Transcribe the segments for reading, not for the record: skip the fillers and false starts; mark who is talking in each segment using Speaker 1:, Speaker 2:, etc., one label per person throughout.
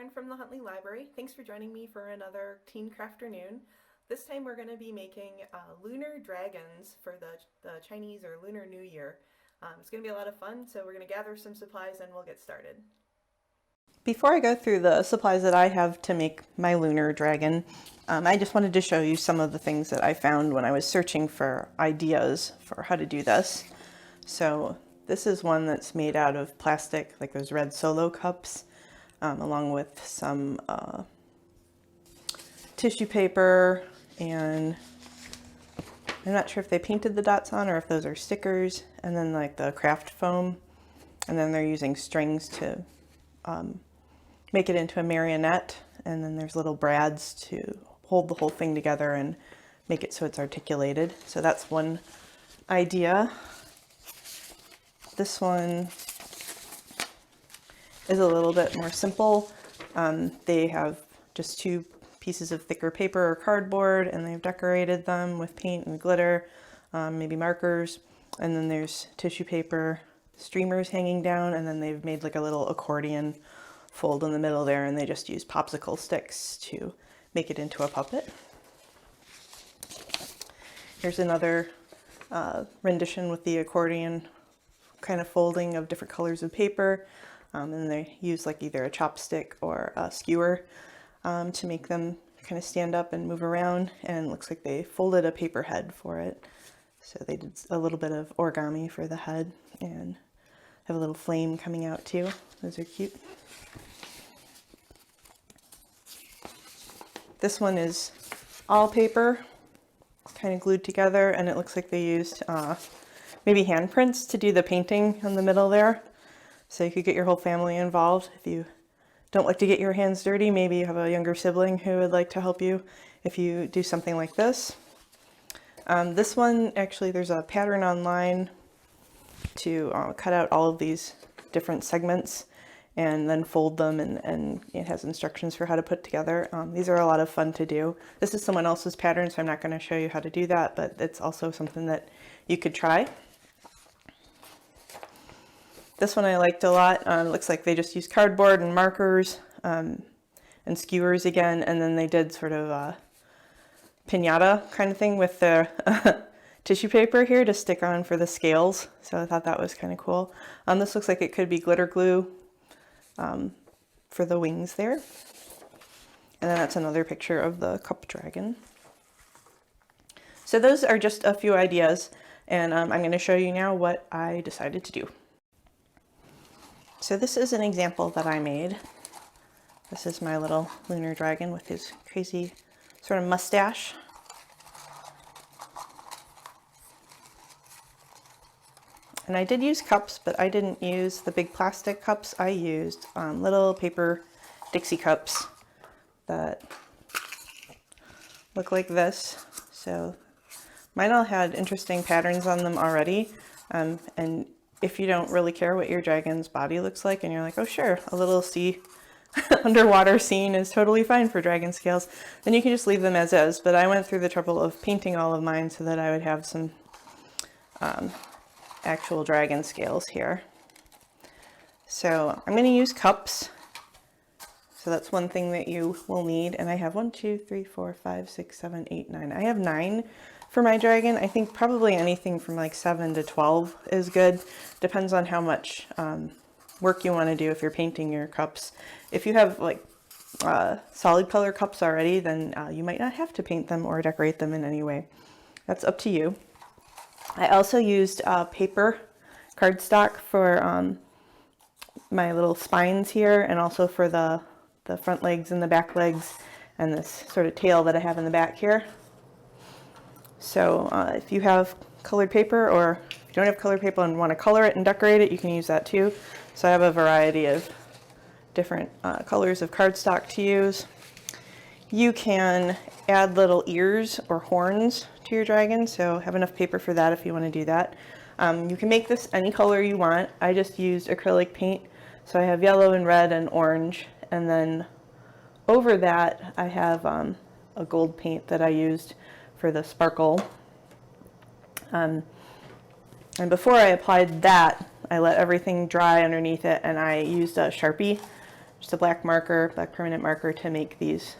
Speaker 1: Lauren from the Huntley Library. Thanks for joining me for another Teen Crafternoon. This time we're going to be making lunar dragons for the Chinese or Lunar New Year. It's going to be a lot of fun, so we're going to gather some supplies and we'll get started. Before I go through the supplies that I have to make my lunar dragon, I just wanted to show you some of the things that I found when I was searching for ideas for how to do this. So this is one that's made out of plastic, like those red Solo cups, along with some tissue paper, and I'm not sure if they painted the dots on or if those are stickers, and then like the craft foam, and then they're using strings to make it into a marionette, and then there's little brads to hold the whole thing together and make it so it's articulated. So that's one idea. This one is a little bit more simple. They have just two pieces of thicker paper or cardboard, and they've decorated them with paint and glitter, maybe markers, and then there's tissue paper streamers hanging down, and then they've made like a little accordion fold in the middle there, and they just use popsicle sticks to make it into a puppet. Here's another rendition with the accordion kind of folding of different colors of paper, and they use like either a chopstick or a skewer to make them kind of stand up and move around, and it looks like they folded a paper head for it. So they did a little bit of origami for the head and have a little flame coming out too. Those are cute. This one is all paper, kind of glued together, and it looks like they used maybe handprints to do the painting in the middle there. So you could get your whole family involved. If you don't like to get your hands dirty, maybe you have a younger sibling who would like to help you if you do something like this. This one, actually, there's a pattern online to cut out all of these different segments and then fold them, and it has instructions for how to put together. These are a lot of fun to do. This is someone else's pattern, so I'm not going to show you how to do that, but it's also something that you could try. This one I liked a lot. It looks like they just used cardboard and markers and skewers again, and then they did sort of a piñata kind of thing with the tissue paper here to stick on for the scales. So I thought that was kind of cool. This looks like it could be glitter glue for the wings there. And then that's another picture of the cup dragon. So those are just a few ideas, and I'm going to show you now what I decided to do. So this is an example that I made. This is my little lunar dragon with his crazy sort of mustache. And I did use cups, but I didn't use the big plastic cups. I used little paper Dixie cups that look like this. So mine all had interesting patterns on them already. And if you don't really care what your dragon's body looks like, and you're like, oh sure, a little sea underwater scene is totally fine for dragon scales, then you can just leave them as is. But I went through the trouble of painting all of mine so that I would have some actual dragon scales here. So I'm going to use cups. So that's one thing that you will need. And I have 1, 2, 3, 4, 5, 6, 7, 8, 9. I have 9 for my dragon. I think probably anything from like 7 to 12 is good. Depends on how much work you want to do if you're painting your cups. If you have like solid color cups already, then you might not have to paint them or decorate them in any way. That's up to you. I also used paper cardstock for my little spines here, and also for the front legs and the back legs and this sort of tail that I have in the back here. So if you have colored paper, or if you don't have colored paper and want to color it and decorate it, you can use that too. So I have a variety of different colors of cardstock to use. You can add little ears or horns to your dragon, so have enough paper for that if you want to do that. You can make this any color you want. I just used acrylic paint, so I have yellow and red and orange, and then over that I have a gold paint that I used for the sparkle. And before I applied that, I let everything dry underneath it, and I used a Sharpie just a black marker, black permanent marker, to make these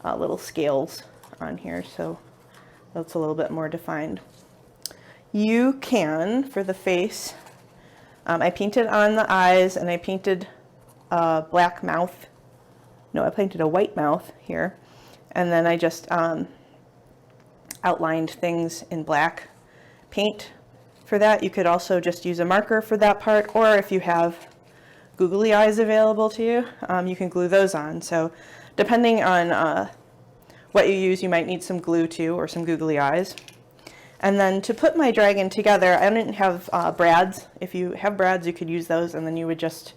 Speaker 1: little scales on here, so that's a little bit more defined. You can, for the face, I painted on the eyes, and I painted a black mouth. No, I painted a white mouth here, and then I just outlined things in black paint for that. You could also just use a marker for that part, or if you have googly eyes available to you, you can glue those on. So depending on what you use, you might need some glue too, or some googly eyes. And then to put my dragon together, I didn't have brads. If you have brads, you could use those, and then you would just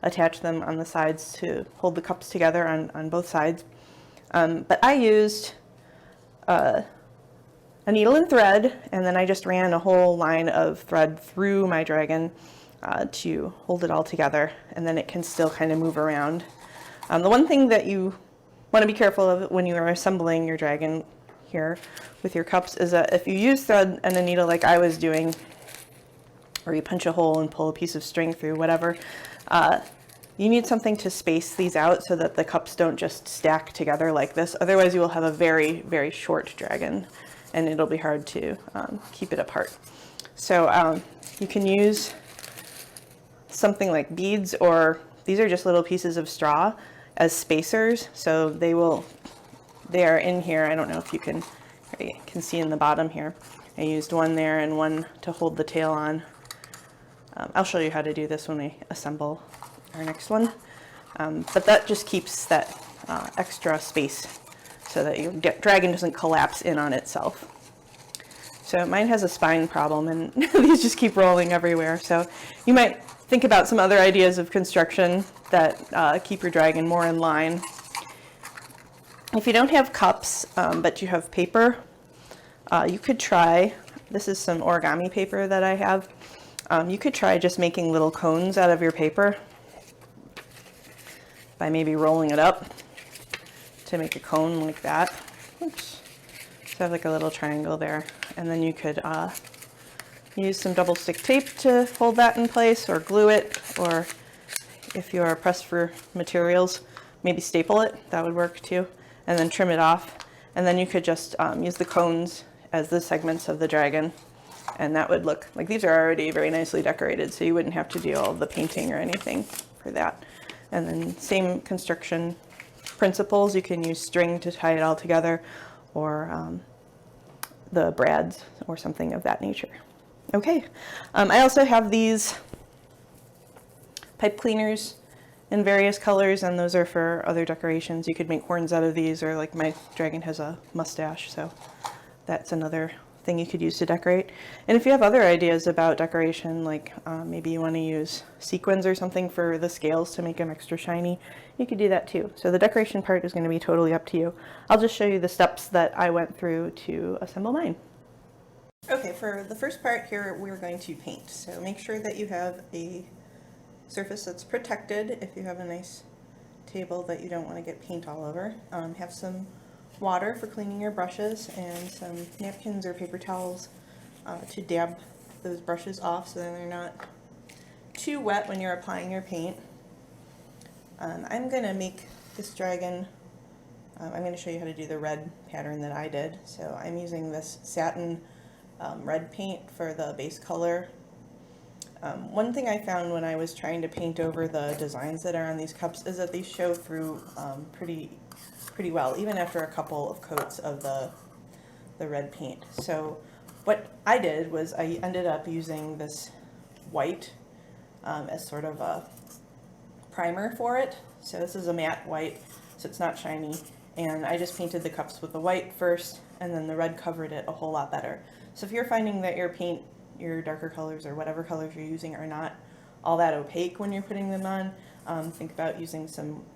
Speaker 1: attach them on the sides to hold the cups together on both sides. But I used a needle and thread, and then I just ran a whole line of thread through my dragon to hold it all together, and then it can still kind of move around. The one thing that you want to be careful of when you are assembling your dragon here with your cups is that if you use thread and a needle like I was doing, or you punch a hole and pull a piece of string through, whatever, you need something to space these out so that the cups don't just stack together like this. Otherwise you will have a very, very short dragon, and it'll be hard to keep it apart. So you can use something like beads, or these are just little pieces of straw as spacers. So they are in here. I don't know if you can see in the bottom here. I used one there and one to hold the tail on. I'll show you how to do this when we assemble our next one. But that just keeps that extra space so that your dragon doesn't collapse in on itself. So mine has a spine problem, and these just keep rolling everywhere. So you might think about some other ideas of construction that keep your dragon more in line. If you don't have cups, but you have paper, you could try, this is some origami paper that I have. You could try just making little cones out of your paper by maybe rolling it up to make a cone like that. Oops. So I have like a little triangle there. And then you could use some double stick tape to hold that in place, or glue it, or if you are pressed for materials, maybe staple it. That would work too. And then trim it off. And then you could just use the cones as the segments of the dragon. And that would look like, these are already very nicely decorated, so you wouldn't have to do all the painting or anything for that. And then same construction principles. You can use string to tie it all together, or the brads or something of that nature. Okay, I also have these pipe cleaners in various colors, and those are for other decorations. You could make horns out of these, or like my dragon has a mustache, so that's another thing you could use to decorate. And if you have other ideas about decoration, like maybe you want to use sequins or something for the scales to make them extra shiny, you could do that too. So the decoration part is going to be totally up to you. I'll just show you the steps that I went through to assemble mine. Okay, for the first part here, we're going to paint. So make sure that you have a surface that's protected. If you have a nice table that you don't want to get paint all over, have some water for cleaning your brushes, and some napkins or paper towels to dab those brushes off so that they're not too wet when you're applying your paint. I'm going to make this dragon, I'm going to show you how to do the red pattern that I did. So I'm using this satin red paint for the base color. One thing I found when I was trying to paint over the designs that are on these cups is that these show through pretty well, even after a couple of coats of the red paint. So what I did was I ended up using this white as sort of a primer for it. So this is a matte white, so it's not shiny, and I just painted the cups with the white first, and then the red covered it a whole lot better. So if you're finding that your paint, your darker colors or whatever colors you're using are not all that opaque when you're putting them on, think about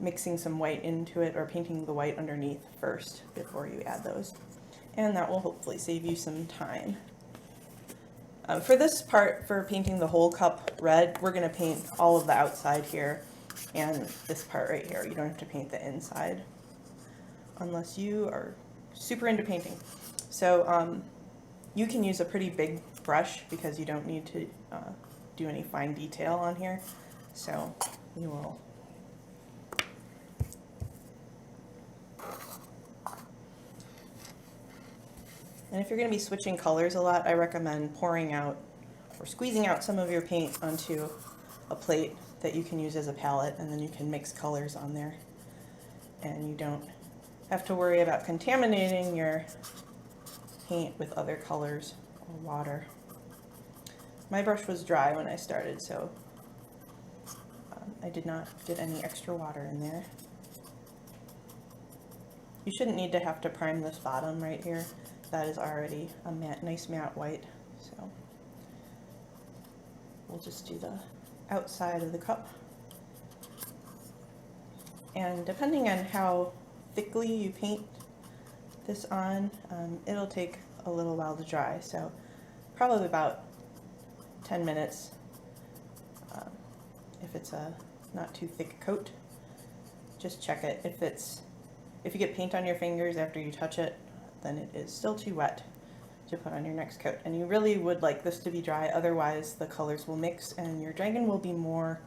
Speaker 1: mixing some white into it, or painting the white underneath first before you add those. And that will hopefully save you some time. For this part, for painting the whole cup red, we're going to paint all of the outside here and this part right here. You don't have to paint the inside unless you are super into painting. So you can use a pretty big brush because you don't need to do any fine detail on here. So you will And if you're going to be switching colors a lot, I recommend pouring out or squeezing out some of your paint onto a plate that you can use as a palette, and then you can mix colors on there. And you don't have to worry about contaminating your paint with other colors or water. My brush was dry when I started, so I did not get any extra water in there. You shouldn't need to have to prime this bottom right here. That is already a nice matte white, so we'll just do the outside of the cup. And depending on how thickly you paint this on, it'll take a little while to dry, so probably about 10 minutes if it's a not too thick coat. Just check it. If you get paint on your fingers after you touch it, then it is still too wet to put on your next coat. And you really would like this to be dry, otherwise the colors will mix and your dragon will be more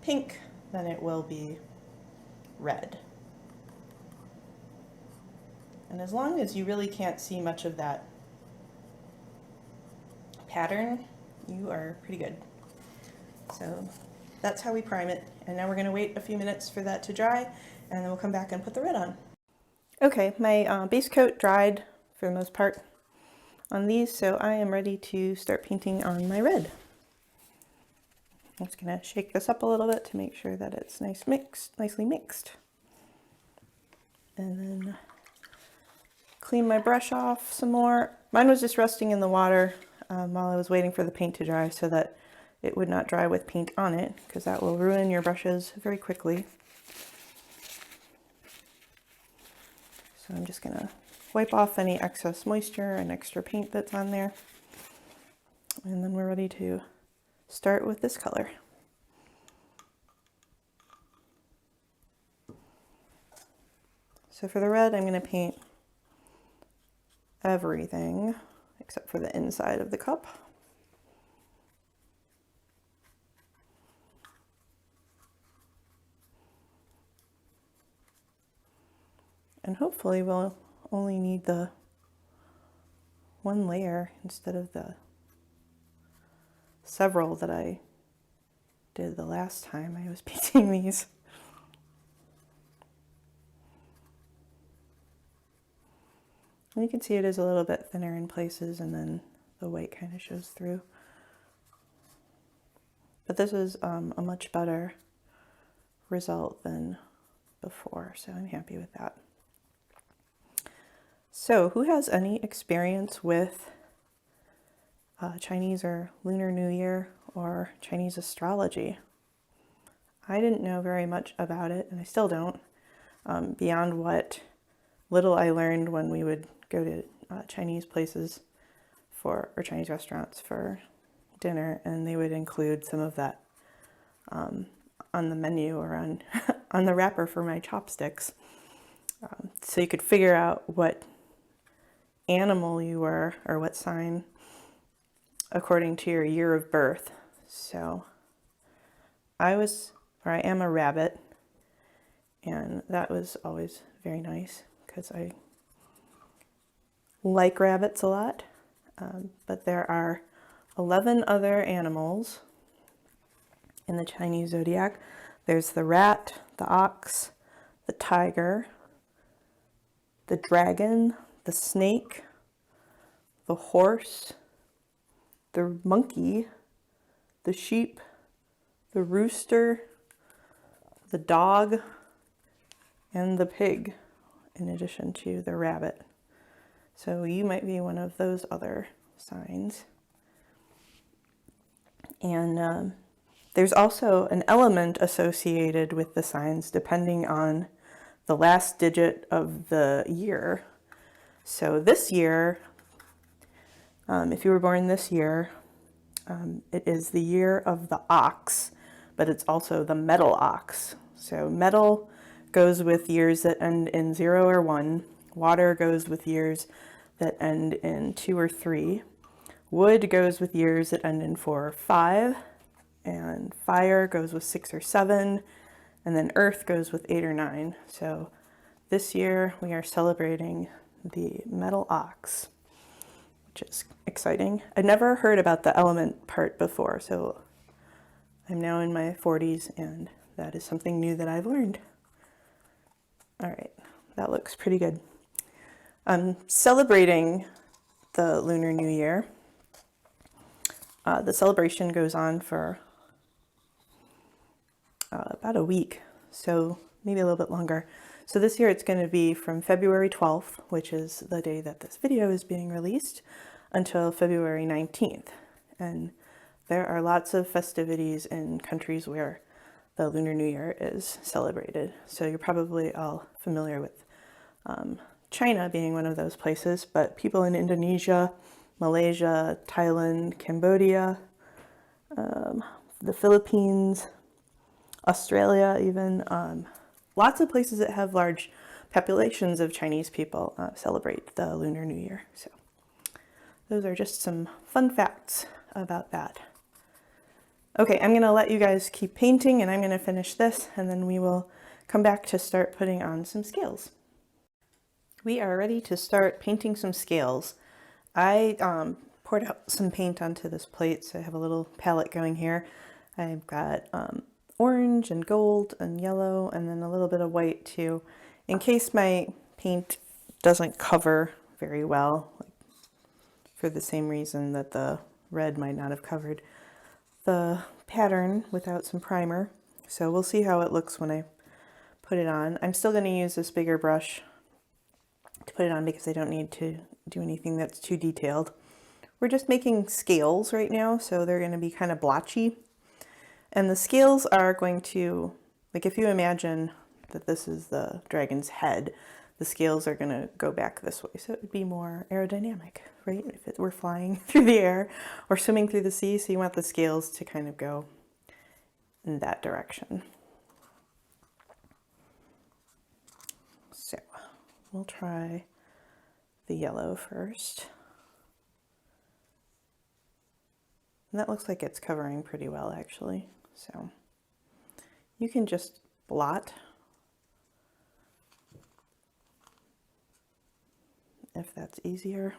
Speaker 1: pink than it will be red. And as long as you really can't see much of that pattern, you are pretty good. So that's how we prime it. And now we're going to wait a few minutes for that to dry, and then we'll come back and put the red on. Okay, my base coat dried for the most part on these, so I am ready to start painting on my red. I'm just going to shake this up a little bit to make sure that it's nicely mixed. And then clean my brush off some more. Mine was just resting in the water while I was waiting for the paint to dry so that it would not dry with paint on it, because that will ruin your brushes very quickly. So I'm just going to wipe off any excess moisture and extra paint that's on there. And then we're ready to start with this color. So for the red, I'm going to paint everything except for the inside of the cup. And hopefully we'll only need the one layer instead of the several that I did the last time I was painting these. And you can see it is a little bit thinner in places, and then the white kind of shows through. But this is a much better result than before, so I'm happy with that. So who has any experience with Chinese or Lunar New Year or Chinese astrology? I didn't know very much about it, and I still don't, beyond what little I learned when we would go to Chinese places or Chinese restaurants for dinner, and they would include some of that on the menu or on the wrapper for my chopsticks. So you could figure out what animal you were or what sign according to your year of birth. So I am a rabbit, and that was always very nice because I like rabbits a lot. But there are 11 other animals in the Chinese zodiac. There's the rat, the ox, the tiger, the dragon, the snake, the horse, the monkey, the sheep, the rooster, the dog, and the pig, in addition to the rabbit. So you might be one of those other signs. And there's also an element associated with the signs depending on the last digit of the year. So this year, if you were born this year, it is the year of the ox, but it's also the metal ox. So metal goes with years that end in 0 or 1. Water goes with years that end in 2 or 3. Wood goes with years that end in 4 or 5. And fire goes with 6 or 7. And then earth goes with 8 or 9. So this year we are celebrating the metal ox. which is exciting. I'd never heard about the element part before, so I'm now in my 40s and that is something new that I've learned. All right, that looks pretty good. I'm celebrating the Lunar New Year. The celebration goes on for about a week, so maybe a little bit longer. So this year it's going to be from February 12th, which is the day that this video is being released, until February 19th. And there are lots of festivities in countries where the Lunar New Year is celebrated. So you're probably all familiar with China being one of those places, but people in Indonesia, Malaysia, Thailand, Cambodia, the Philippines, Australia even, lots of places that have large populations of Chinese people celebrate the Lunar New Year. So those are just some fun facts about that. Okay, I'm going to let you guys keep painting and I'm going to finish this and then we will come back to start putting on some scales. We are ready to start painting some scales. I poured out some paint onto this plate, so I have a little palette going here. I've got orange and gold and yellow and then a little bit of white too, in case my paint doesn't cover very well, for the same reason that the red might not have covered the pattern without some primer. So we'll see how it looks when I put it on. I'm still going to use this bigger brush to put it on because I don't need to do anything that's too detailed. We're just making scales right now, so they're going to be kind of blotchy. And the scales are going to, like if you imagine that this is the dragon's head, the scales are going to go back this way. So it would be more aerodynamic, right? If it were flying through the air or swimming through the sea. So you want the scales to kind of go in that direction. So we'll try the yellow first. And that looks like it's covering pretty well actually. So you can just blot if that's easier.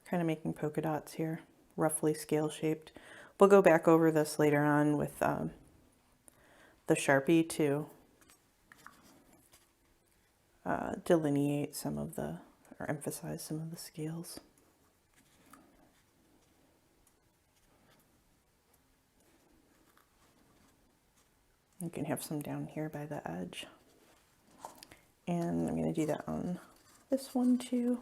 Speaker 1: Kind of making polka dots here, roughly scale shaped. We'll go back over this later on with the Sharpie to delineate some of the, or emphasize some of the scales. You can have some down here by the edge. And I'm going to do that on this one too.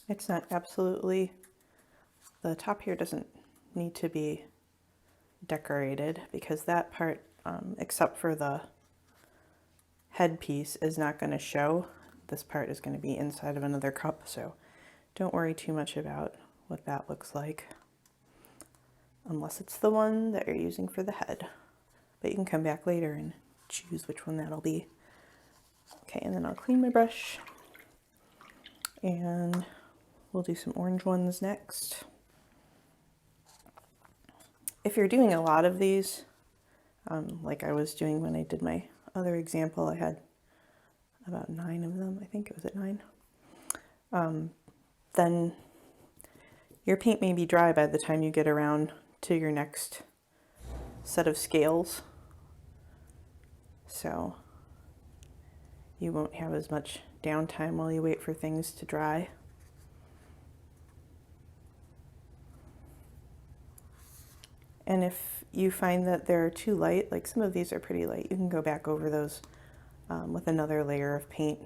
Speaker 1: It's not absolutely, the top here doesn't need to be decorated because that part, except for the headpiece, is not going to show. This part is going to be inside of another cup, so don't worry too much about what that looks like, unless it's the one that you're using for the head. But you can come back later and choose which one that'll be. Okay, and then I'll clean my brush, and we'll do some orange ones next. If you're doing a lot of these, like I was doing when I did my other example, I had about 9 of them, I think it was at 9. Then your paint may be dry by the time you get around to your next set of scales. So you won't have as much downtime while you wait for things to dry. And if you find that they're too light, like some of these are pretty light, you can go back over those with another layer of paint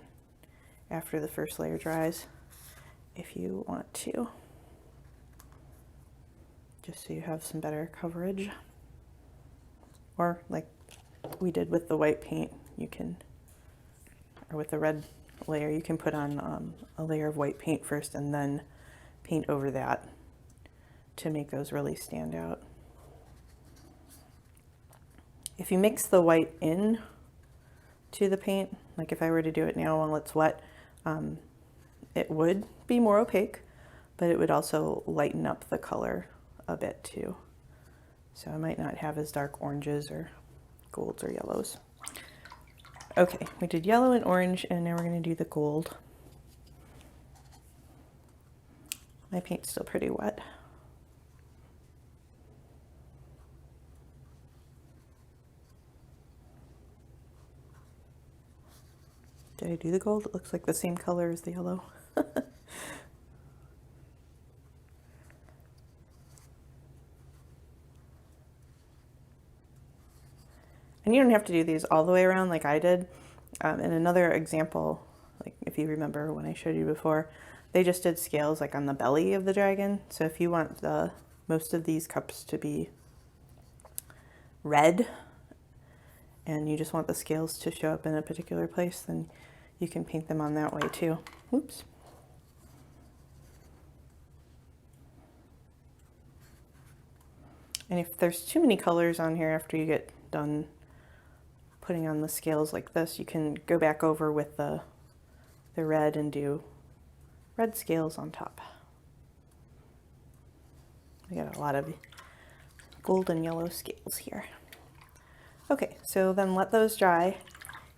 Speaker 1: after the first layer dries, if you want to, just so you have some better coverage. Or like we did with the white paint, you can, or with the red layer, you can put on a layer of white paint first and then paint over that to make those really stand out. If you mix the white in to the paint, like if I were to do it now while it's wet, it would be more opaque, but it would also lighten up the color a bit too. So I might not have as dark oranges or golds or yellows. Okay, we did yellow and orange, and now we're going to do the gold. My paint's still pretty wet. Did I do the gold? It looks like the same color as the yellow. And you don't have to do these all the way around like I did. In another example, like if you remember when I showed you before, they just did scales like on the belly of the dragon. So if you want most of these cups to be red and you just want the scales to show up in a particular place, then you can paint them on that way too. Whoops. And if there's too many colors on here after you get done putting on the scales like this, you can go back over with the red and do red scales on top. We got a lot of gold and yellow scales here. Okay, so then let those dry,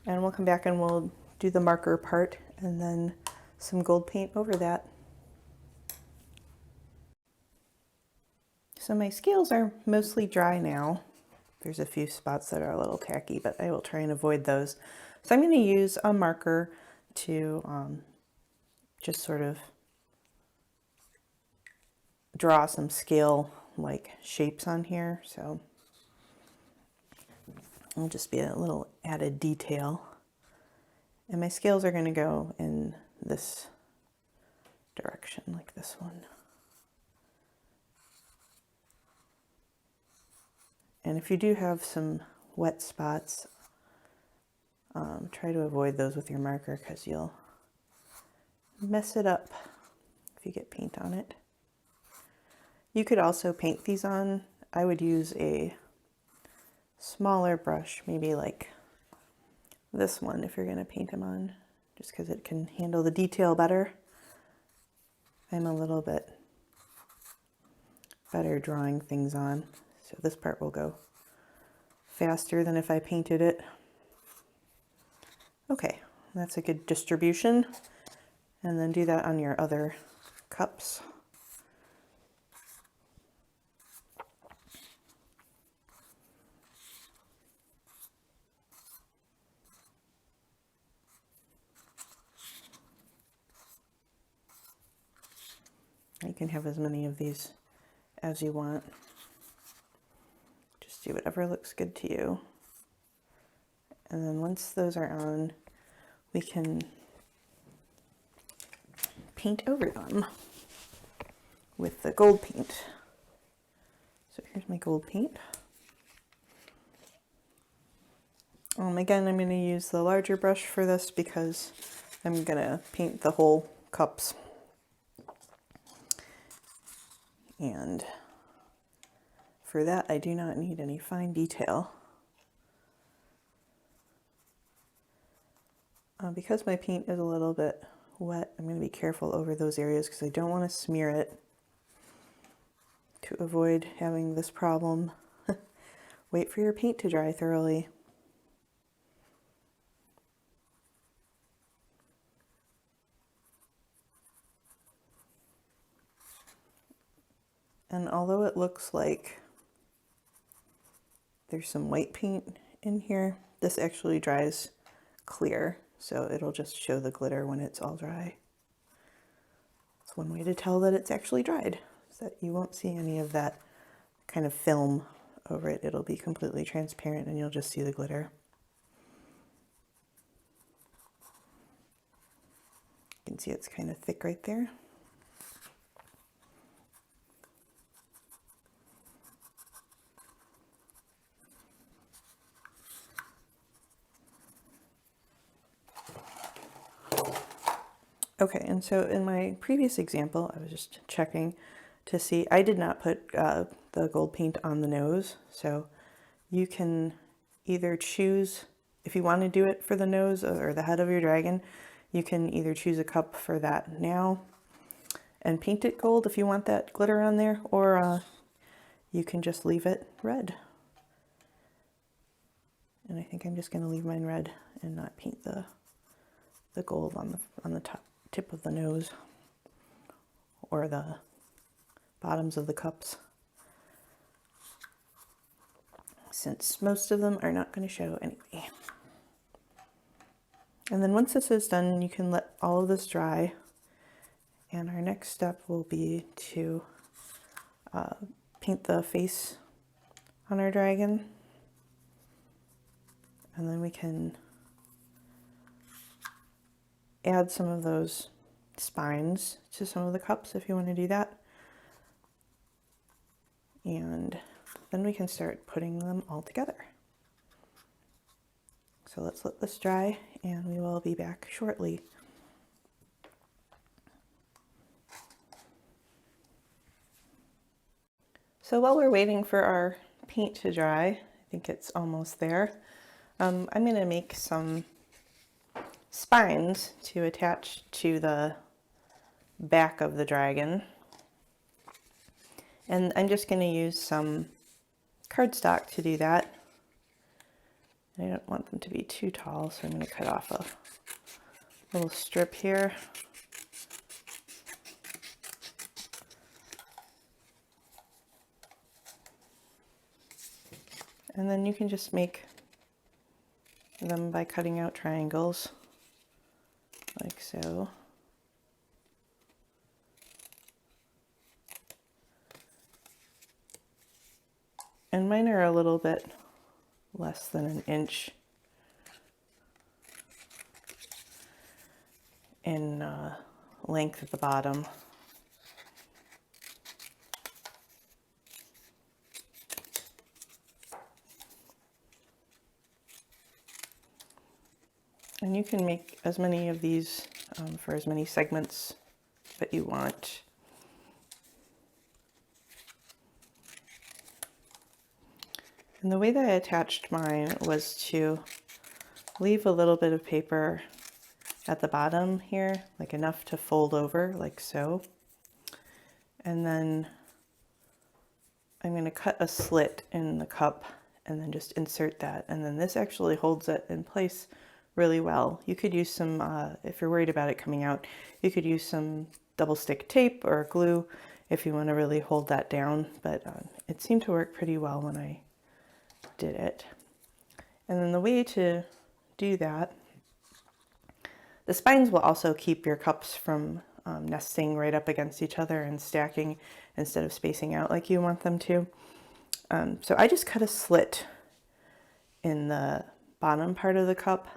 Speaker 1: and we'll come back and we'll do the marker part and then some gold paint over that. So my scales are mostly dry now. There's a few spots that are a little tacky, but I will try and avoid those. So I'm going to use a marker to just sort of draw some scale like shapes on here. So it'll just be a little added detail. And my scales are going to go in this direction, like this one. And if you do have some wet spots, try to avoid those with your marker because you'll mess it up if you get paint on it. You could also paint these on. I would use a smaller brush, maybe like this one if you're going to paint them on, just because it can handle the detail better. I'm a little bit better drawing things on, so this part will go faster than if I painted it. Okay, that's a good distribution. And then do that on your other cups. You can have as many of these as you want. Just do whatever looks good to you. And then once those are on, we can paint over them with the gold paint. So here's my gold paint. Again, I'm going to use the larger brush for this because I'm going to paint the whole cups. And for that, I do not need any fine detail. Because my paint is a little bit wet, I'm going to be careful over those areas because I don't want to smear it to avoid having this problem. Wait for your paint to dry thoroughly. And although it looks like there's some white paint in here, this actually dries clear. So it'll just show the glitter when it's all dry. It's one way to tell that it's actually dried, is that you won't see any of that kind of film over it. It'll be completely transparent and you'll just see the glitter. You can see it's kind of thick right there. Okay, and so in my previous example, I was just checking to see, I did not put the gold paint on the nose, so you can either choose, if you want to do it for the nose or the head of your dragon, You can either choose a cup for that now and paint it gold if you want that glitter on there, or you can just leave it red. And I think I'm just going to leave mine red and not paint the gold on the top tip of the nose or the bottoms of the cups, since most of them are not going to show anyway. And then once this is done, you can let all of this dry. And our next step will be to paint the face on our dragon. And then we can add some of those spines to some of the cups if you want to do that. And then we can start putting them all together. So let's let this dry and we will be back shortly. So while we're waiting for our paint to dry, I think it's almost there, I'm going to make some spines to attach to the back of the dragon. And I'm just going to use some cardstock to do that. I don't want them to be too tall, so I'm going to cut off a little strip here. And then you can just make them by cutting out triangles, like so. And mine are a little bit less than an inch in length at the bottom. And you can make as many of these for as many segments that you want. And the way that I attached mine was to leave a little bit of paper at the bottom here, like enough to fold over, like so. And then I'm going to cut a slit in the cup and then just insert that. And then this actually holds it in place really well. You could use some, if you're worried about it coming out, you could use some double stick tape or glue if you want to really hold that down. But it seemed to work pretty well when I did it. And then the way to do that, the spines will also keep your cups from nesting right up against each other and stacking instead of spacing out like you want them to. So I just cut a slit in the bottom part of the cup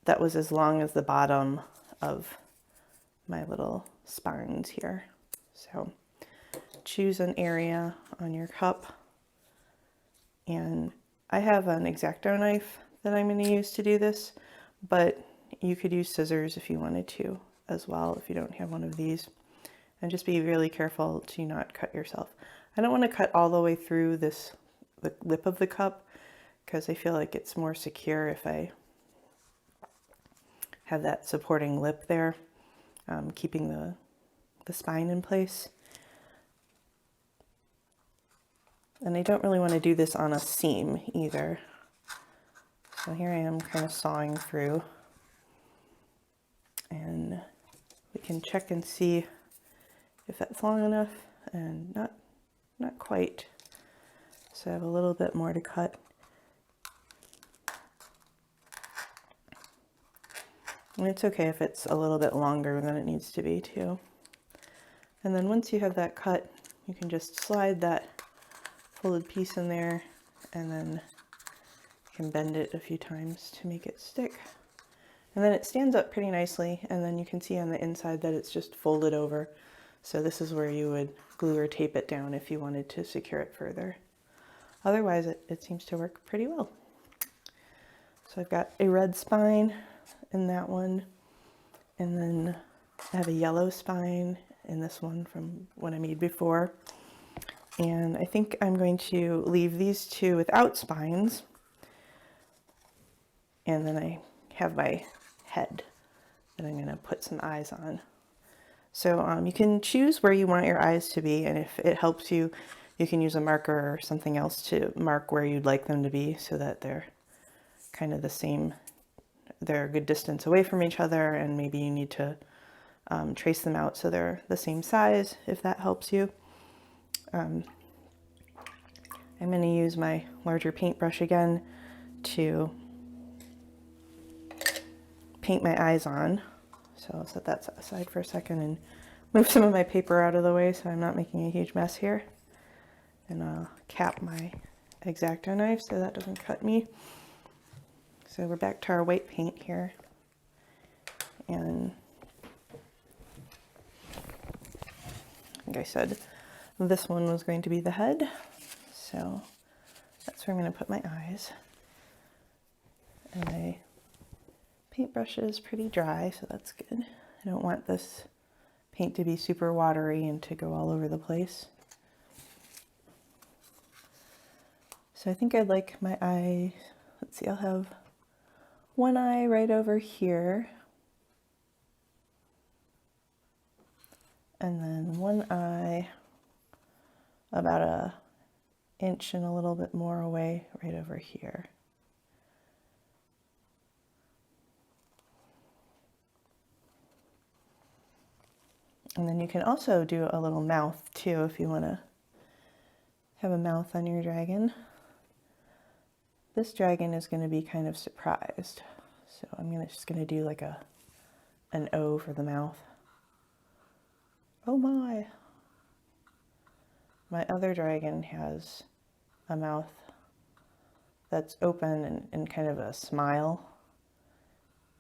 Speaker 1: that was as long as the bottom of my little spines here. So choose an area on your cup, and I have an X-Acto knife that I'm going to use to do this, but you could use scissors if you wanted to as well if you don't have one of these. And just be really careful to not cut yourself. I don't want to cut all the way through the lip of the cup because I feel like it's more secure if I have that supporting lip there, keeping the spine in place. And I don't really want to do this on a seam either. So here I am kind of sawing through, and we can check and see if that's long enough, and not quite. So I have a little bit more to cut. And it's okay if it's a little bit longer than it needs to be too. And then once you have that cut, you can just slide that folded piece in there, and then you can bend it a few times to make it stick. And then it stands up pretty nicely, and then you can see on the inside that it's just folded over. So this is where you would glue or tape it down if you wanted to secure it further. Otherwise, it seems to work pretty well. So I've got a red spine in that one, and then I have a yellow spine in this one from what I made before. And I think I'm going to leave these two without spines, and then I have my head. that I'm going to put some eyes on. So you can choose where you want your eyes to be, and if it helps you, you can use a marker or something else to mark where you'd like them to be so that they're kind of the same. They're a good distance away from each other, and maybe you need to trace them out so they're the same size, if that helps you. I'm going to use my larger paintbrush again to paint my eyes on. So I'll set that aside for a second and move some of my paper out of the way so I'm not making a huge mess here. And I'll cap my X-Acto knife so that doesn't cut me. So we're back to our white paint here. And like I said, this one was going to be the head. So that's where I'm going to put my eyes. And my paintbrush is pretty dry, so that's good. I don't want this paint to be super watery and to go all over the place. So I think I'd like my eye, let's see, I'll have one eye right over here. And then one eye about an inch and a little bit more away right over here. And then you can also do a little mouth too if you want to have a mouth on your dragon. This dragon is going to be kind of surprised. So I'm just going to do like an O for the mouth. Oh my! My other dragon has a mouth that's open and kind of a smile.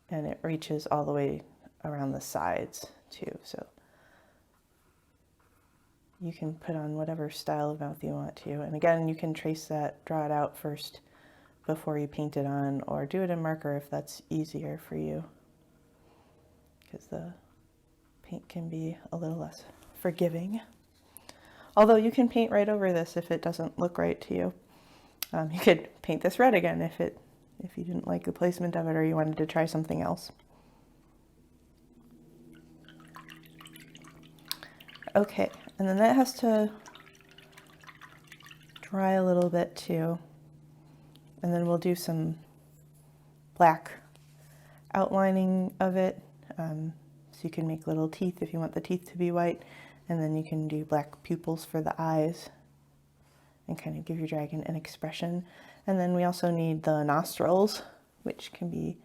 Speaker 1: And it reaches all the way around the sides too. So you can put on whatever style of mouth you want to. And again, you can trace that, draw it out first before you paint it on, or do it in marker if that's easier for you. Because the paint can be a little less forgiving. Although you can paint right over this if it doesn't look right to you. You could paint this red again if you didn't like the placement of it or you wanted to try something else. Okay, and then that has to dry a little bit too. And then we'll do some black outlining of it. So you can make little teeth if you want the teeth to be white. And then you can do black pupils for the eyes and kind of give your dragon an expression. And then we also need the nostrils, which can be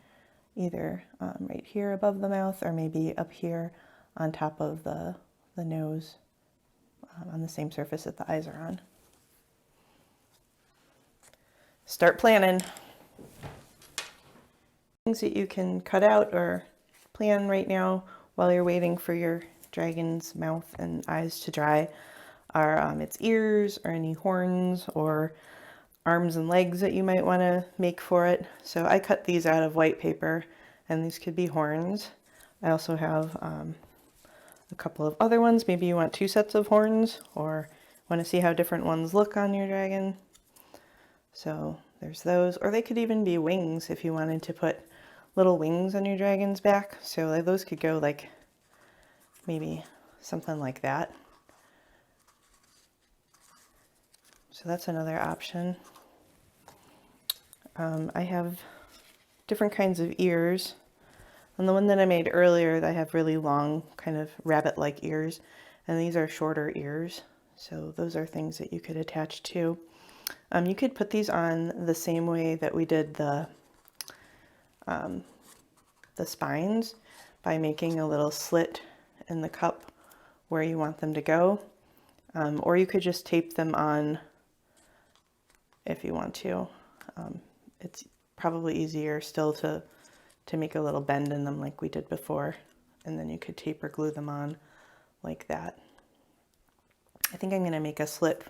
Speaker 1: either right here above the mouth or maybe up here on top of the nose on the same surface that the eyes are on. Start planning. Things that you can cut out or plan right now while you're waiting for your dragon's mouth and eyes to dry are its ears or any horns or arms and legs that you might want to make for it. So I cut these out of white paper, and these could be horns. I also have a couple of other ones. Maybe you want 2 sets of horns or want to see how different ones look on your dragon. So there's those, or they could even be wings if you wanted to put little wings on your dragon's back. So those could go like maybe something like that. So that's another option. I have different kinds of ears. On the one that I made earlier, I have really long, kind of rabbit-like ears, and these are shorter ears. So those are things that you could attach to. You could put these on the same way that we did the spines by making a little slit in the cup where you want them to go. Or you could just tape them on if you want to. It's probably easier still to make a little bend in them like we did before, and then you could tape or glue them on like that. I think I'm going to make a slit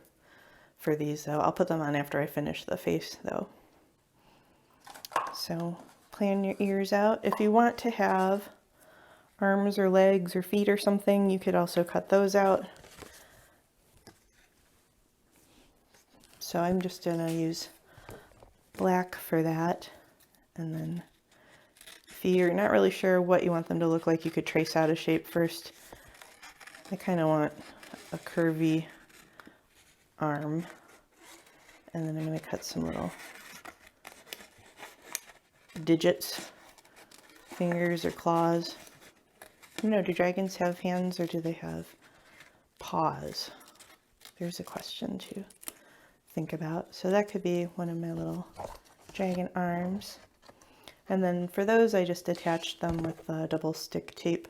Speaker 1: for these though. I'll put them on after I finish the face though. So plan your ears out. If you want to have arms or legs or feet or something, you could also cut those out. So I'm just going to use black for that, and then If you're not really sure what you want them to look like, you could trace out a shape first. I kind of want a curvy arm, and then I'm going to cut some little digits, fingers or claws. You know, do dragons have hands or do they have paws? There's a question to think about. So that could be one of my little dragon arms. And then for those, I just attached them with double stick tape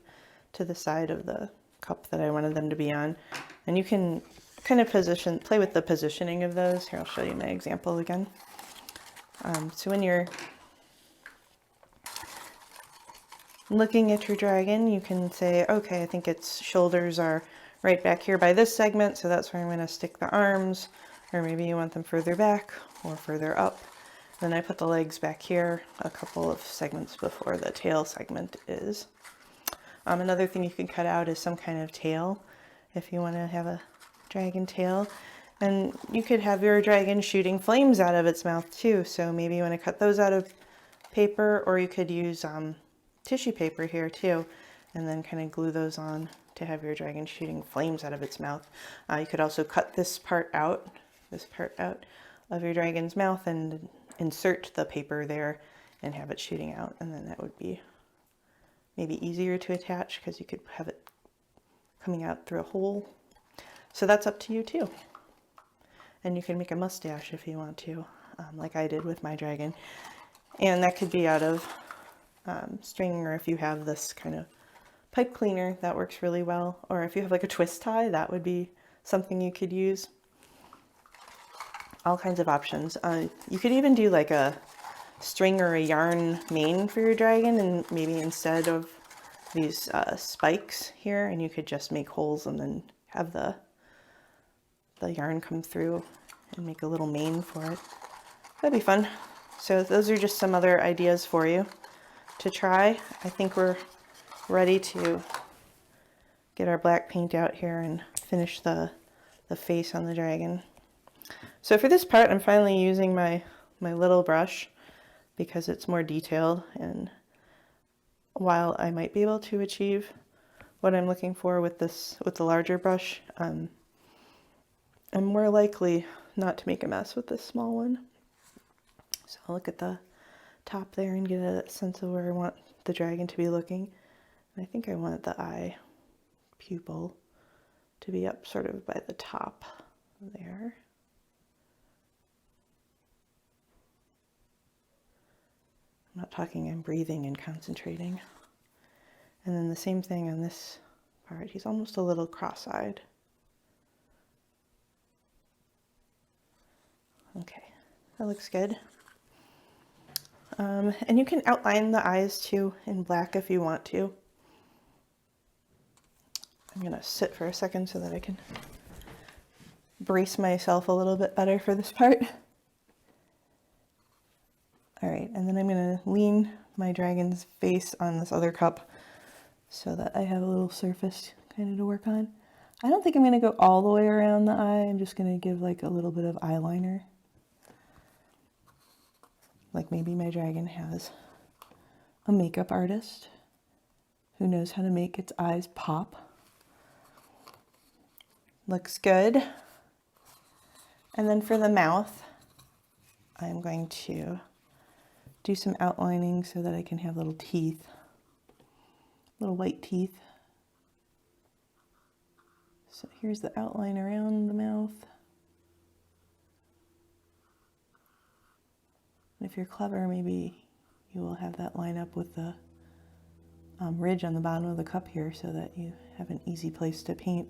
Speaker 1: to the side of the cup that I wanted them to be on. And you can kind of play with the positioning of those. Here, I'll show you my example again. So when you're looking at your dragon, you can say, okay, I think its shoulders are right back here by this segment, so that's where I'm going to stick the arms, or maybe you want them further back or further up. Then I put the legs back here, a couple of segments before the tail segment is. Another thing you can cut out is some kind of tail, if you want to have a dragon tail. And you could have your dragon shooting flames out of its mouth too, so maybe you want to cut those out of paper, or you could use tissue paper here too, and then kind of glue those on to have your dragon shooting flames out of its mouth. You could also cut this part out of your dragon's mouth and insert the paper there and have it shooting out, and then that would be maybe easier to attach because you could have it coming out through a hole. So that's up to you too. And you can make a mustache if you want to, like I did with my dragon. And that could be out of string, or if you have this kind of pipe cleaner, that works really well. Or if you have like a twist tie, that would be something you could use. All kinds of options. You could even do like a string or a yarn mane for your dragon, and maybe instead of these spikes here, and you could just make holes and then have the yarn come through and make a little mane for it. That'd be fun. So those are just some other ideas for you to try. I think we're ready to get our black paint out here and finish the face on the dragon. So for this part, I'm finally using my little brush because it's more detailed, and while I might be able to achieve what I'm looking for with the larger brush, I'm more likely not to make a mess with this small one. So I'll look at the top there and get a sense of where I want the dragon to be looking. And I think I want the eye pupil to be up sort of by the top there. I'm not talking, I'm breathing and concentrating. And then the same thing on this part. He's almost a little cross-eyed. Okay, that looks good. And you can outline the eyes too in black if you want to. I'm gonna sit for a second so that I can brace myself a little bit better for this part. All right, and then I'm gonna lean my dragon's face on this other cup so that I have a little surface kind of to work on. I don't think I'm gonna go all the way around the eye. I'm just gonna give like a little bit of eyeliner. Like maybe my dragon has a makeup artist who knows how to make its eyes pop. Looks good. And then for the mouth, I'm going to do some outlining so that I can have little teeth, little white teeth. So here's the outline around the mouth. And if you're clever, maybe you will have that line up with the ridge on the bottom of the cup here so that you have an easy place to paint.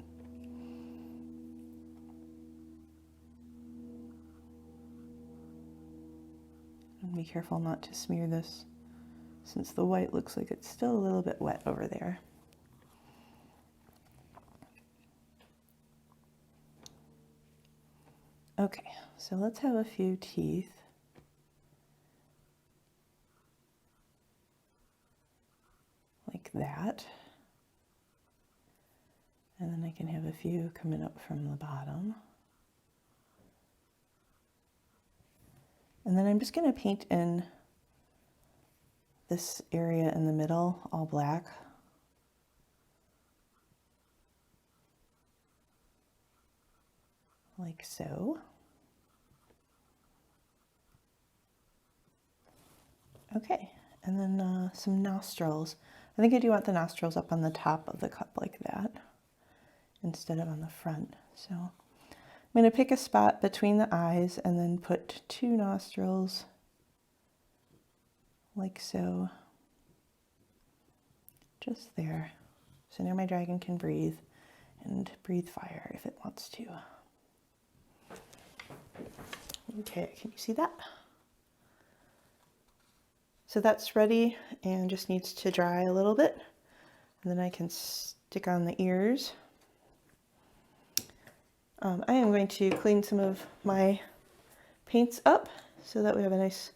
Speaker 1: And be careful not to smear this, since the white looks like it's still a little bit wet over there. Okay, so let's have a few teeth. Like that. And then I can have a few coming up from the bottom. And then I'm just going to paint in this area in the middle all black. Like so. Okay, and then some nostrils. I think I do want the nostrils up on the top of the cup like that instead of on the front. So I'm going to pick a spot between the eyes and then put 2 nostrils like so, just there. So now my dragon can breathe and breathe fire if it wants to. Okay, can you see that? So that's ready and just needs to dry a little bit. And then I can stick on the ears. I am going to clean some of my paints up so that we have a nice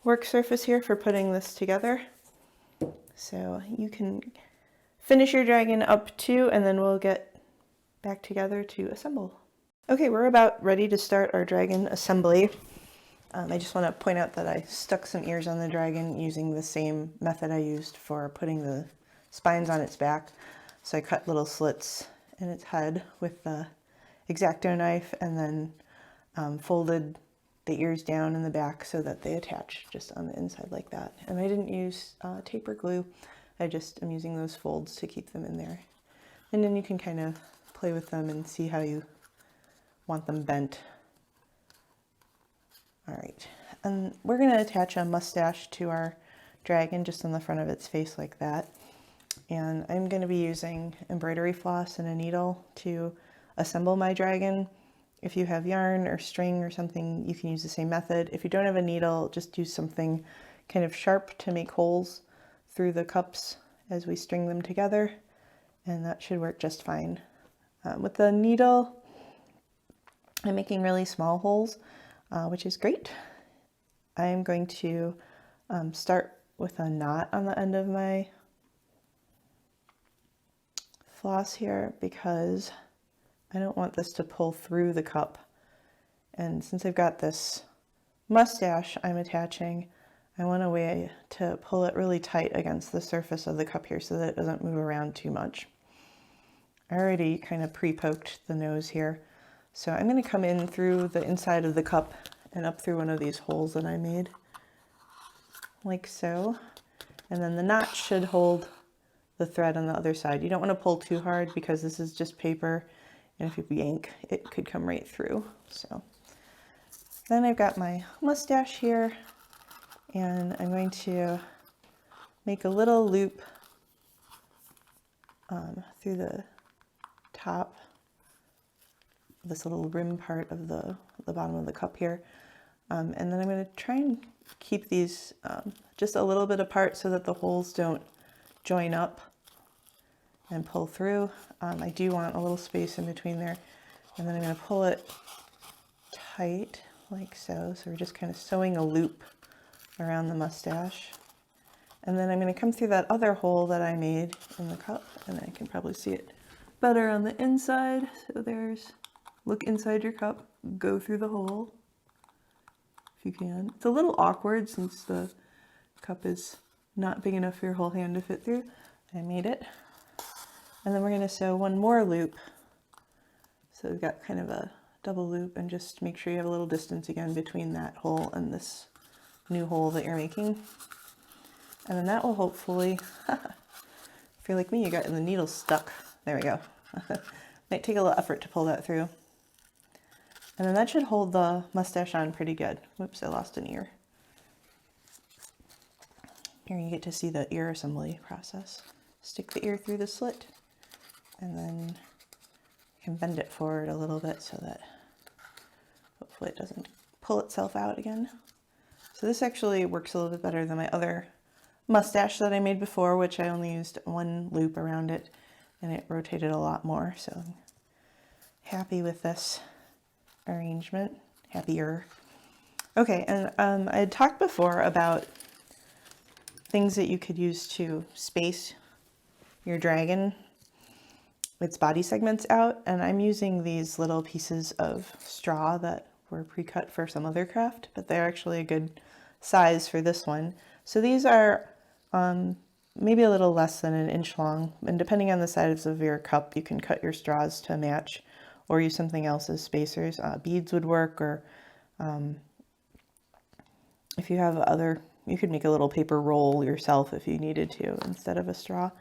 Speaker 1: work surface here for putting this together. So you can finish your dragon up too, and then we'll get back together to assemble. Okay, we're about ready to start our dragon assembly. I just want to point out that I stuck some ears on the dragon using the same method I used for putting the spines on its back. So I cut little slits in its head with the X-Acto knife and then folded the ears down in the back so that they attach just on the inside like that. And I didn't use tape or glue. I just am using those folds to keep them in there. And then you can kind of play with them and see how you want them bent. All right, and we're going to attach a mustache to our dragon just on the front of its face like that. And I'm going to be using embroidery floss and a needle to assemble my dragon. If you have yarn or string or something, you can use the same method. If you don't have a needle, just use something kind of sharp to make holes through the cups as we string them together, and that should work just fine. With the needle, I'm making really small holes, which is great. I am going to start with a knot on the end of my floss here because I don't want this to pull through the cup. And since I've got this mustache I'm attaching, I want a way to pull it really tight against the surface of the cup here so that it doesn't move around too much. I already kind of pre-poked the nose here. So I'm going to come in through the inside of the cup and up through one of these holes that I made, like so. And then the knot should hold the thread on the other side. You don't want to pull too hard because this is just paper, and if you yank, it could come right through. So then I've got my mustache here, and I'm going to make a little loop through the top, this little rim part of the bottom of the cup here. And then I'm going to try and keep these just a little bit apart so that the holes don't join up and pull through. I do want a little space in between there. And then I'm going to pull it tight like so. So we're just kind of sewing a loop around the mustache. And then I'm going to come through that other hole that I made in the cup, and I can probably see it better on the inside. So there's, look inside your cup, go through the hole if you can. It's a little awkward since the cup is not big enough for your whole hand to fit through. I made it. And then we're going to sew one more loop. So we've got kind of a double loop, and just make sure you have a little distance again between that hole and this new hole that you're making. And then that will hopefully, if you're like me, you got the needle stuck. There we go. Might take a little effort to pull that through. And then that should hold the mustache on pretty good. Whoops, I lost an ear. Here you get to see the ear assembly process. Stick the ear through the slit, and then you can bend it forward a little bit so that hopefully it doesn't pull itself out again. So this actually works a little bit better than my other mustache that I made before, which I only used one loop around it and it rotated a lot more. So I'm happy with this arrangement, happier. Okay, and I had talked before about things that you could use to space your dragon, its body segments out, and I'm using these little pieces of straw that were pre-cut for some other craft, but they're actually a good size for this one. So these are maybe a little less than an inch long. And depending on the size of your cup, you can cut your straws to match or use something else as spacers. Beads would work, or if you have other, you could make a little paper roll yourself if you needed to instead of a straw.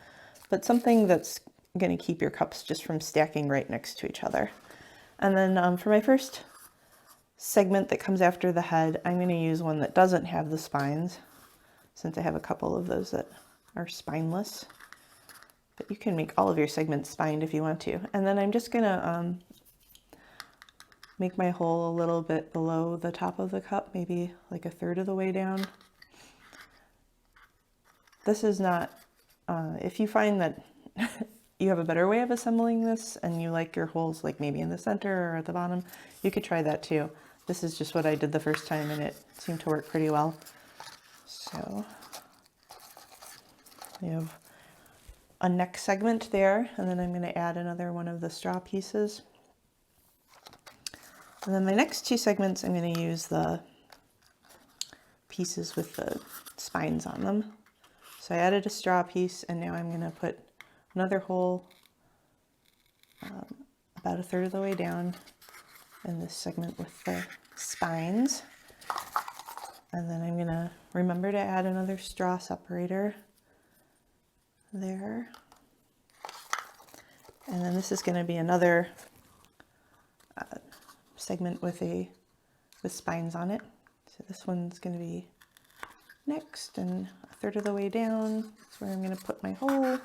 Speaker 1: But something that's going to keep your cups just from stacking right next to each other. And then for my first segment that comes after the head, I'm going to use one that doesn't have the spines, since I have a couple of those that are spineless. But you can make all of your segments spined if you want to. And then I'm just going to make my hole a little bit below the top of the cup, maybe like a third of the way down. This is not, if you find that you have a better way of assembling this and you like your holes like maybe in the center or at the bottom, you could try that too. This is just what I did the first time and it seemed to work pretty well. So we have a neck segment there, and then I'm going to add another one of the straw pieces. And then my next two segments, I'm going to use the pieces with the spines on them. So I added a straw piece, and now I'm going to put another hole about a third of the way down in this segment with the spines. And then I'm going to remember to add another straw separator there. And then this is going to be another segment with spines on it. So this one's going to be next, and a third of the way down. That's where I'm going to put my hole.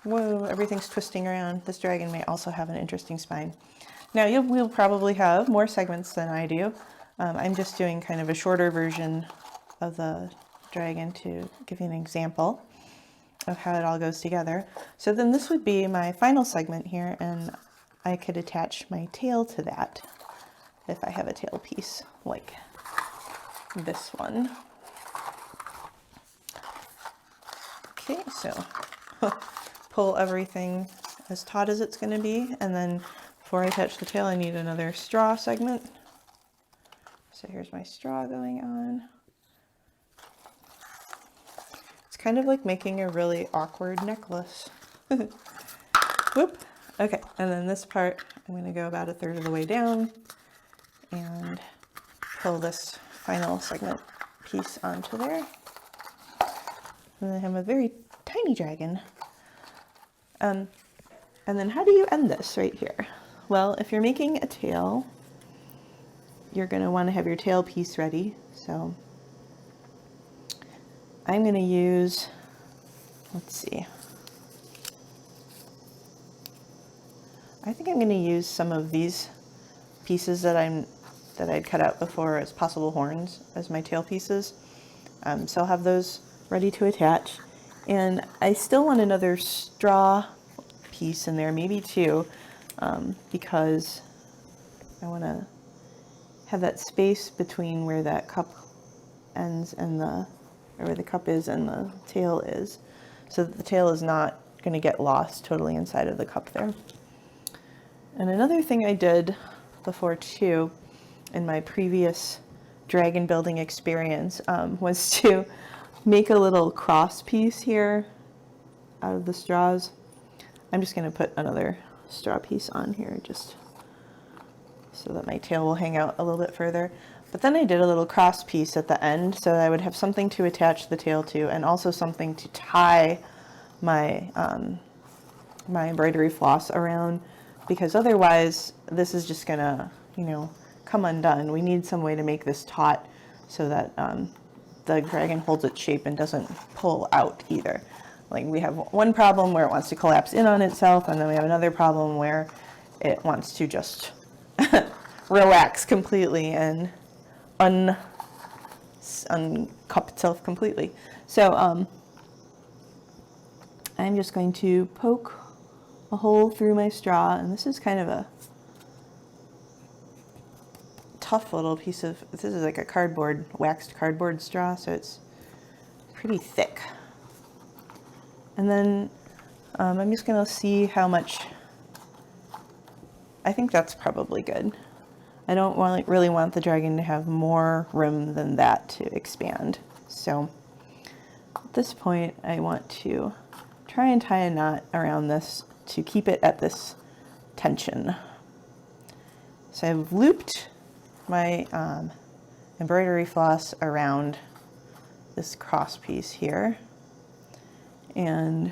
Speaker 1: Whoa, everything's twisting around. This dragon may also have an interesting spine. Now you will probably have more segments than I do. I'm just doing kind of a shorter version of the dragon to give you an example of how it all goes together. So then this would be my final segment here, and I could attach my tail to that if I have a tail piece like this one. Okay, so pull everything as taut as it's going to be, and then before I attach the tail I need another straw segment. So here's my straw going on. It's kind of like making a really awkward necklace. Whoop. Okay, and then this part, I'm going to go about a third of the way down and pull this final segment piece onto there. And then I have a very tiny dragon. And then how do you end this right here? Well, if you're making a tail, you're going to want to have your tail piece ready. So I'm going to use, let's see, I think I'm going to use some of these pieces that I'd cut out before as possible horns as my tail pieces. So I'll have those ready to attach. And I still want another straw piece in there, maybe two, because I want to have that space between where that cup ends and or where the cup is and the tail is, so that the tail is not going to get lost totally inside of the cup there. And another thing I did before too, in my previous dragon building experience, was to make a little cross piece here out of the straws. I'm just going to put another straw piece on here just so that my tail will hang out a little bit further. But then I did a little cross piece at the end so that I would have something to attach the tail to, and also something to tie my my embroidery floss around, because otherwise this is just gonna, come undone. We need some way to make this taut so that the dragon holds its shape and doesn't pull out either. Like, we have one problem where it wants to collapse in on itself, and then we have another problem where it wants to just relax completely and uncup itself completely. So I'm just going to poke a hole through my straw, and this is kind of a tough little piece of, this is like a waxed cardboard straw, so it's pretty thick. And then I'm just going to see how much, I think that's probably good. I don't really want the dragon to have more room than that to expand. So at this point, I want to try and tie a knot around this to keep it at this tension. So I've looped my embroidery floss around this cross piece here, and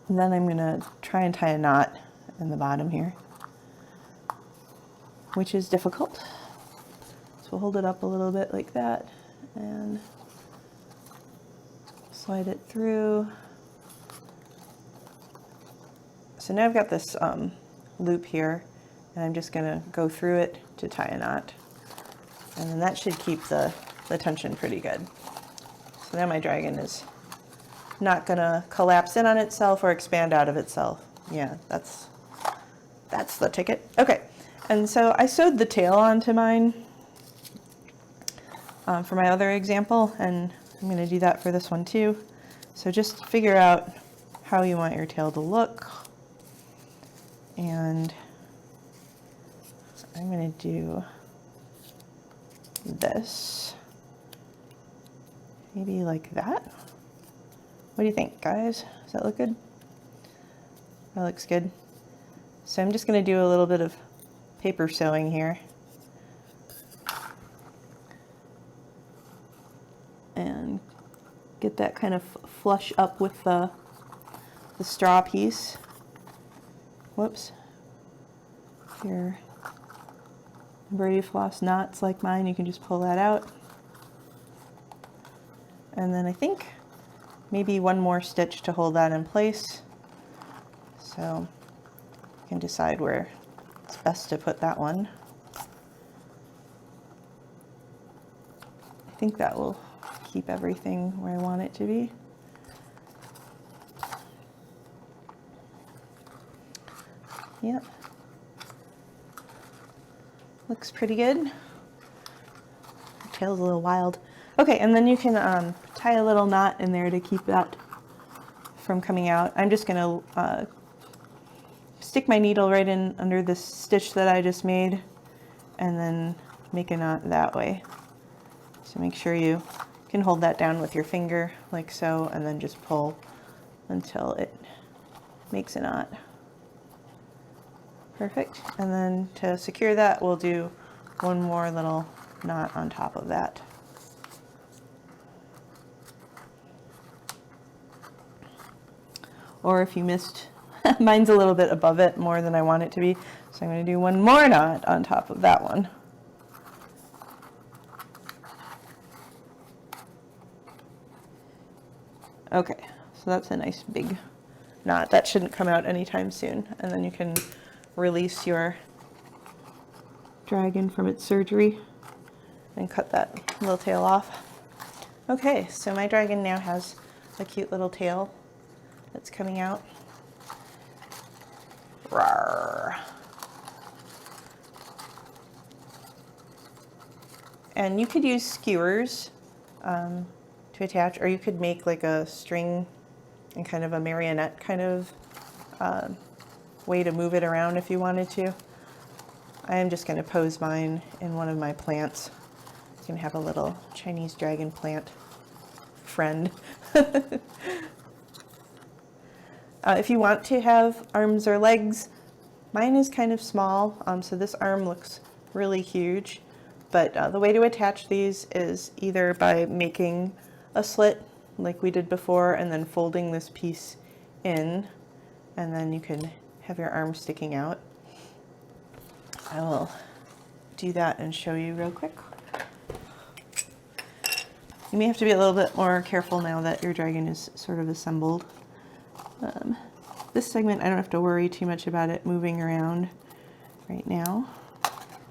Speaker 1: then I'm going to try and tie a knot in the bottom here, which is difficult. So we'll hold it up a little bit like that and slide it through. So now I've got this loop here, and I'm just going to go through it to tie a knot. And then that should keep the tension pretty good. So now my dragon is not going to collapse in on itself or expand out of itself. Yeah, that's the ticket. Okay, and so I sewed the tail onto mine for my other example, and I'm going to do that for this one too. So just figure out how you want your tail to look. And I'm going to do this, maybe like that. What do you think, guys? Does that look good? That looks good. So I'm just going to do a little bit of paper sewing here. And get that kind of flush up with the straw piece. Whoops. If your embroidery floss knots like mine, you can just pull that out. And then I think maybe one more stitch to hold that in place. So you can decide where it's best to put that one. I think that will keep everything where I want it to be. Yep. Looks pretty good. Tail's a little wild. Okay, and then you can tie a little knot in there to keep that from coming out. I'm just going to stick my needle right in under this stitch that I just made and then make a knot that way. So make sure you can hold that down with your finger like so, and then just pull until it makes a knot. Perfect. And then to secure that, we'll do one more little knot on top of that. Or if you missed, mine's a little bit above it more than I want it to be, so I'm going to do one more knot on top of that one. Okay, so that's a nice big knot. That shouldn't come out anytime soon. And then you can release your dragon from its surgery and cut that little tail off. Okay, so my dragon now has a cute little tail that's coming out. Rawr. And you could use skewers to attach, or you could make like a string and kind of a marionette kind of way to move it around if you wanted to. I am just going to pose mine in one of my plants. It's going to have a little Chinese dragon plant friend. If you want to have arms or legs, mine is kind of small, so this arm looks really huge. But the way to attach these is either by making a slit like we did before and then folding this piece in, and then you can have your arm sticking out. I will do that and show you real quick. You may have to be a little bit more careful now that your dragon is sort of assembled. This segment, I don't have to worry too much about it moving around right now.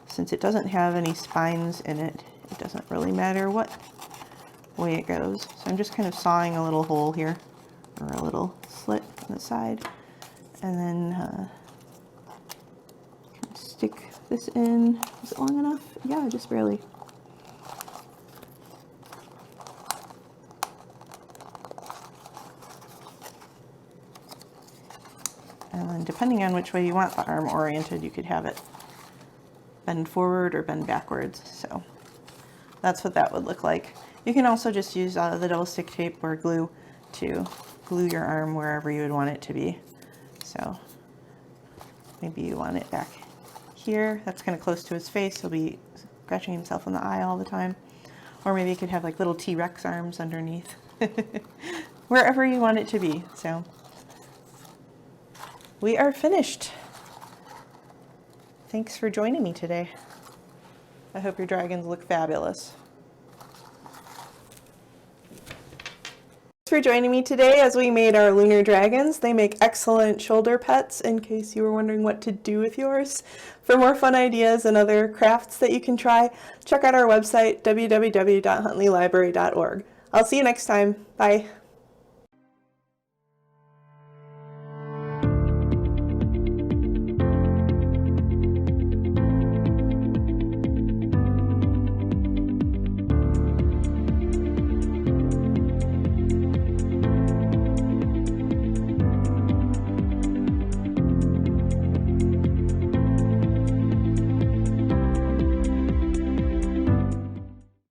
Speaker 1: Since it doesn't have any spines in it, it doesn't really matter what way it goes. So I'm just kind of sawing a little hole here, or a little slit on the side, and then stick this in. Is it long enough? Yeah, just barely. And then depending on which way you want the arm oriented, you could have it bend forward or bend backwards. So that's what that would look like. You can also just use the double stick tape or glue to glue your arm wherever you would want it to be. So maybe you want it back here. That's kind of close to his face. He'll be scratching himself in the eye all the time. Or maybe you could have like little T-Rex arms underneath. Wherever you want it to be. So we are finished. Thanks for joining me today. I hope your dragons look fabulous. For joining me today as we made our lunar dragons. They make excellent shoulder pets in case you were wondering what to do with yours. For more fun ideas and other crafts that you can try, check out our website www.huntleylibrary.org. I'll see you next time. Bye.